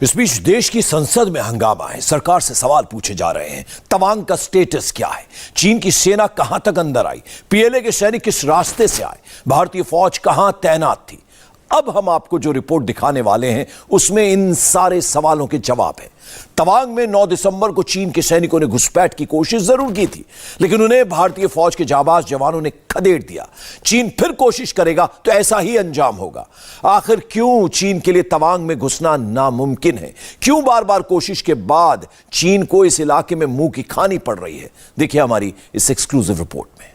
इस बीच देश की संसद में हंगामा है। सरकार से सवाल पूछे जा रहे हैं। तवांग का स्टेटस क्या है? चीन की सेना कहां तक अंदर आई? पीएलए के सैनिक किस रास्ते से आए? भारतीय फौज कहां तैनात थी? अब हम आपको जो रिपोर्ट दिखाने वाले हैं उसमें इन सारे सवालों के जवाब हैं। तवांग में 9 दिसंबर को चीन के सैनिकों ने घुसपैठ की कोशिश जरूर की थी, लेकिन उन्हें भारतीय फौज के जाबाज जवानों ने खदेड़ दिया। चीन फिर कोशिश करेगा तो ऐसा ही अंजाम होगा। आखिर क्यों चीन के लिए तवांग में घुसना नामुमकिन है? क्यों बार बार कोशिश के बाद चीन को इस इलाके में मुंह की खानी पड़ रही है? देखिए हमारी इस एक्सक्लूसिव रिपोर्ट में।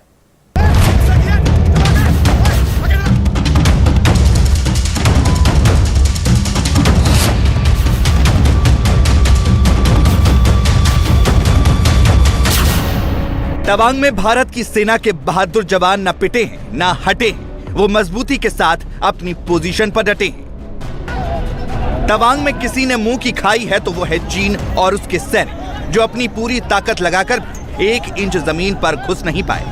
तवांग में भारत की सेना के बहादुर जवान न पिटे हैं न हटे हैं। वो मजबूती के साथ अपनी पोजीशन पर डटे हैं। तवांग में किसी ने मुंह की खाई है तो वो है चीन और उसके सैनिक, जो अपनी पूरी ताकत लगाकर भी 1 इंच जमीन पर घुस नहीं पाए।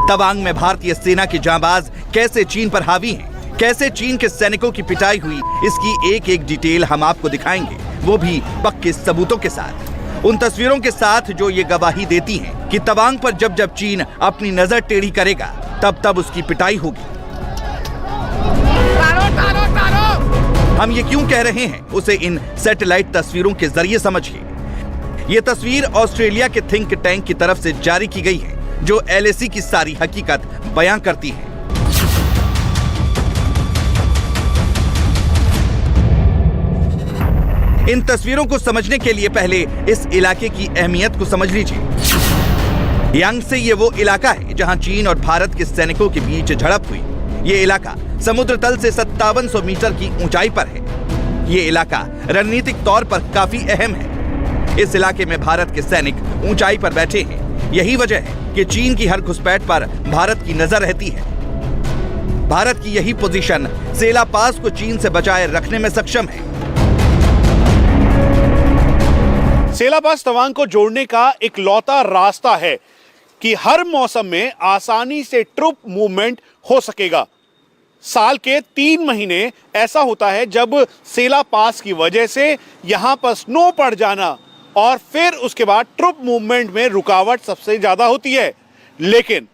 तवांग में भारतीय सेना के जांबाज कैसे चीन पर हावी हैं, कैसे चीन के सैनिकों की पिटाई हुई, इसकी एक एक डिटेल हम आपको दिखाएंगे, वो भी पक्के सबूतों के साथ। उन तस्वीरों के साथ जो ये गवाही देती हैं कि तवांग पर जब जब चीन अपनी नजर टेढ़ी करेगा तब तब उसकी पिटाई होगी। हम ये क्यों कह रहे हैं उसे इन सैटेलाइट तस्वीरों के जरिए समझिए। ये तस्वीर ऑस्ट्रेलिया के थिंक टैंक की तरफ से जारी की गई है, जो एलएसी की सारी हकीकत बयां करती है। इन तस्वीरों को समझने के लिए पहले इस इलाके की अहमियत को समझ लीजिए। यांगसे ये वो इलाका है जहां चीन और भारत के सैनिकों के बीच झड़प हुई। ये इलाका समुद्र तल से 5700 मीटर की ऊंचाई पर है। ये इलाका रणनीतिक तौर पर काफी अहम है। इस इलाके में भारत के सैनिक ऊंचाई पर बैठे हैं। यही वजह है कि चीन की हर घुसपैठ पर भारत की नजर रहती है। भारत की यही पोजीशन सेला पास को चीन से बचाए रखने में सक्षम है। सेला पास तवांग को जोड़ने का इकलौता रास्ता है कि हर मौसम में आसानी से ट्रुप मूवमेंट हो सकेगा। साल के 3 महीने ऐसा होता है जब सेला पास की वजह से यहां पर स्नो पड़ जाना और फिर उसके बाद ट्रुप मूवमेंट में रुकावट सबसे ज्यादा होती है। लेकिन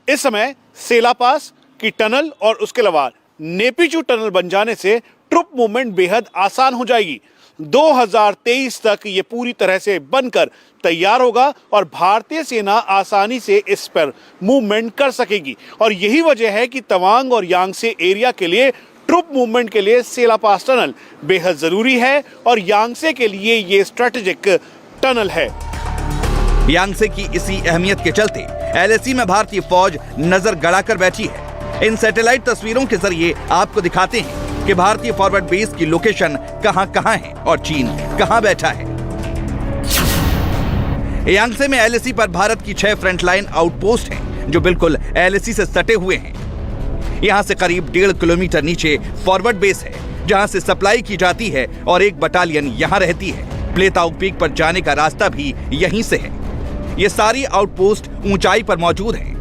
इस समय सेला पास की टनल और उसके अलावा नेपिचू टनल बन जाने से ट्रुप मूवमेंट बेहद आसान हो जाएगी। 2023 तक ये पूरी तरह से बनकर तैयार होगा और भारतीय सेना आसानी से इस पर मूवमेंट कर सकेगी। और यही वजह है कि तवांग और यांगसे एरिया के लिए ट्रुप मूवमेंट के लिए सेला पास टनल बेहद जरूरी है और यांगसे के लिए ये स्ट्रेटेजिक टनल है। यांगसे की इसी अहमियत के चलते एलएसी में भारतीय फौज नजर गड़ाकर बैठी है। इन सैटेलाइट तस्वीरों के जरिए आपको दिखाते हैं कि भारतीय फॉरवर्ड बेस की लोकेशन कहां है और चीन कहां बैठा है। यांगसे में एलएसी पर भारत की 6 फ्रंटलाइन आउटपोस्ट हैं, जो बिल्कुल एलएसी से सटे हुए हैं। यहां से करीब 1.5 किलोमीटर नीचे फॉरवर्ड बेस है, जहां से सप्लाई की जाती है और एक बटालियन यहां रहती है। प्लेताऊ पीक पर जाने का रास्ता भी यहीं से है। ये सारी आउटपोस्ट ऊंचाई पर मौजूद हैं।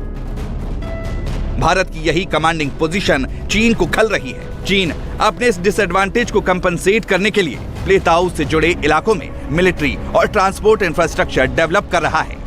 भारत की यही कमांडिंग पोजीशन चीन को खल रही है। चीन अपने इस डिसएडवांटेज को कंपनसेट करने के लिए प्लेताऊ से जुड़े इलाकों में मिलिट्री और ट्रांसपोर्ट इंफ्रास्ट्रक्चर डेवलप कर रहा है।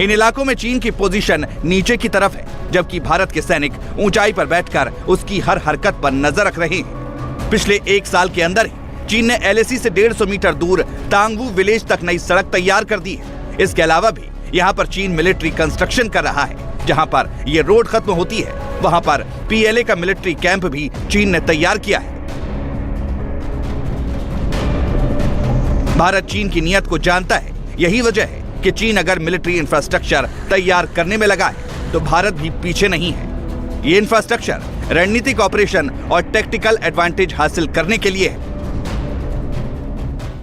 इन इलाकों में चीन की पोजीशन नीचे की तरफ है, जबकि भारत के सैनिक ऊंचाई पर बैठकर उसकी हर हरकत पर नजर रख रहे हैं। पिछले 1 साल के अंदर ही चीन ने एलएसी से 150 मीटर दूर तांगवू विलेज तक नई सड़क तैयार कर दी है। इसके अलावा भी यहाँ पर चीन मिलिट्री कंस्ट्रक्शन कर रहा है। जहां पर यह रोड खत्म होती है, वहां पर पीएलए का मिलिट्री कैंप भी चीन ने तैयार किया है। भारत चीन की नीयत को जानता है। यही वजह है कि चीन अगर मिलिट्री इंफ्रास्ट्रक्चर तैयार करने में लगा है तो भारत भी पीछे नहीं है। ये इंफ्रास्ट्रक्चर रणनीतिक ऑपरेशन और टैक्टिकल एडवांटेज हासिल करने के लिए है।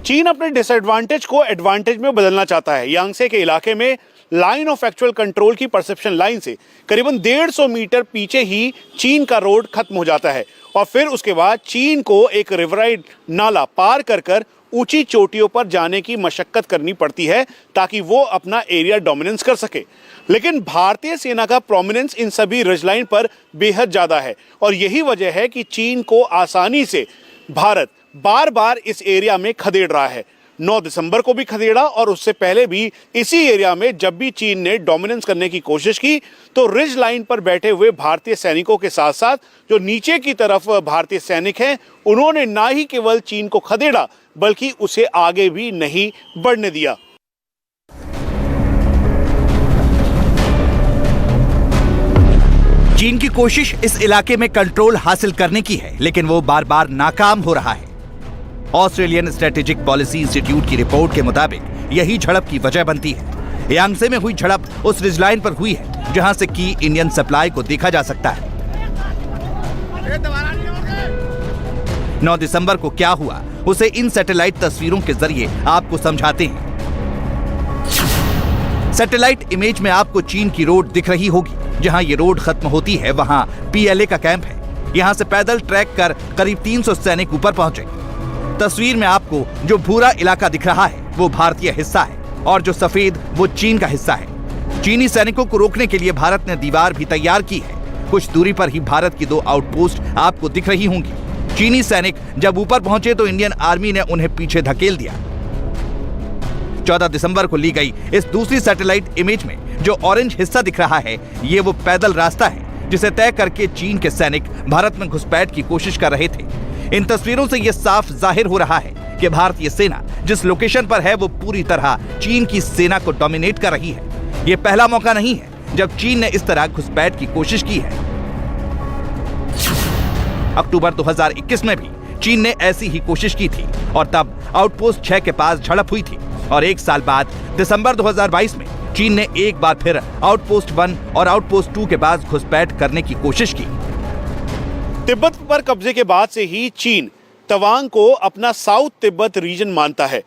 चीन अपने डिसएडवांटेज को एडवांटेज में बदलना चाहता है। यांगसे के इलाके में लाइन ऑफ एक्चुअल कंट्रोल की परसेप्शन लाइन से करीबन 150 मीटर पीछे ही चीन का रोड खत्म हो जाता है और फिर उसके बाद चीन को एक रिवराइड नाला पार कर ऊंची चोटियों पर जाने की मशक्कत करनी पड़ती है ताकि वो अपना एरिया डोमिनेंस कर सके। लेकिन भारतीय सेना का प्रोमिनेंस इन सभी रिजलाइन पर बेहद ज्यादा है और यही वजह है कि चीन को आसानी से भारत बार बार इस एरिया में खदेड़ रहा है। 9 दिसंबर को भी खदेड़ा और उससे पहले भी इसी एरिया में जब भी चीन ने डोमिनेंस करने की कोशिश की तो रिज लाइन पर बैठे हुए भारतीय सैनिकों के साथ साथ जो नीचे की तरफ भारतीय सैनिक हैं, उन्होंने ना ही केवल चीन को खदेड़ा बल्कि उसे आगे भी नहीं बढ़ने दिया। चीन की कोशिश इस इलाके में कंट्रोल हासिल करने की है, लेकिन वो बार बार नाकाम हो रहा है। ऑस्ट्रेलियन स्ट्रेटेजिक पॉलिसी इंस्टीट्यूट की रिपोर्ट के मुताबिक यही झड़प की वजह बनती है। यांगसे में हुई झड़प उस रिज लाइन पर हुई है जहां से की इंडियन सप्लाई को देखा जा सकता है। 9 दिसंबर को क्या हुआ उसे इन सैटेलाइट तस्वीरों के जरिए आपको समझाते हैं। सैटेलाइट इमेज में आपको चीन की रोड दिख रही होगी। जहां ये रोड खत्म होती है वहां पीएलए का कैंप है। यहां से पैदल ट्रैक कर करीब 300 सैनिक ऊपर पहुंचे। तस्वीर में आपको जो भूरा इलाका दिख रहा है वो भारतीय हिस्सा है और जो सफेद वो चीन का हिस्सा है। चीनी सैनिकों को रोकने के लिए भारत ने दीवार भी तैयार की है। कुछ दूरी पर ही भारत की 2 आउटपोस्ट आपको दिख रही होंगी। चीनी सैनिक जब ऊपर पहुंचे तो इंडियन आर्मी ने उन्हें पीछे धकेल दिया। 14 दिसंबर को ली गई इस दूसरी सैटेलाइट इमेज में जो ऑरेंज हिस्सा दिख रहा है ये वो पैदल रास्ता है जिसे तय करके चीन के सैनिक भारत में घुसपैठ की कोशिश कर रहे थे। इन तस्वीरों से यह साफ जाहिर हो रहा है कि भारतीय सेना जिस लोकेशन पर है वो पूरी तरह चीन की सेना को डोमिनेट कर रही है। यह पहला मौका नहीं है जब चीन ने इस तरह घुसपैठ की कोशिश की है। अक्टूबर 2021 में भी चीन ने ऐसी ही कोशिश की थी और तब आउटपोस्ट 6 के पास झड़प हुई थी और 1 साल बाद दिसंबर 2022 में चीन ने एक बार फिर आउटपोस्ट 1 और आउटपोस्ट 2 के पास घुसपैठ करने की कोशिश की। तिब्बत पर कब्जे के बाद से ही चीन तवांग को अपना साउथ तिब्बत रीजन मानता है।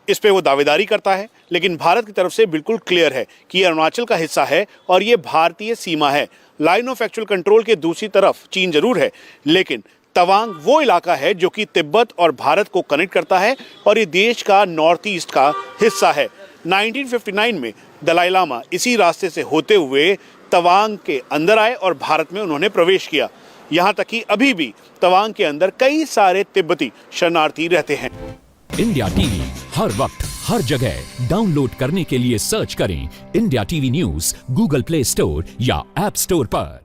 इस पे वो दावेदारी करता है, लेकिन भारत की तरफ से बिल्कुल क्लियर है कि ये अरुणाचल का हिस्सा है और ये भारतीय सीमा है। लाइन ऑफ एक्चुअल कंट्रोल के दूसरी तरफ चीन जरूर है, लेकिन तवांग वो इलाका है जो कि तिब्बत और भारत को कनेक्ट करता है और ये देश का नॉर्थ ईस्ट का हिस्सा है। 1959 में दलाई लामा इसी रास्ते से होते हुए तवांग के अंदर आए और भारत में उन्होंने प्रवेश किया। यहाँ तक कि अभी भी तवांग के अंदर कई सारे तिब्बती शरणार्थी रहते हैं। इंडिया टीवी हर वक्त हर जगह डाउनलोड करने के लिए सर्च करें India TV news Google play store या ऐप स्टोर पर।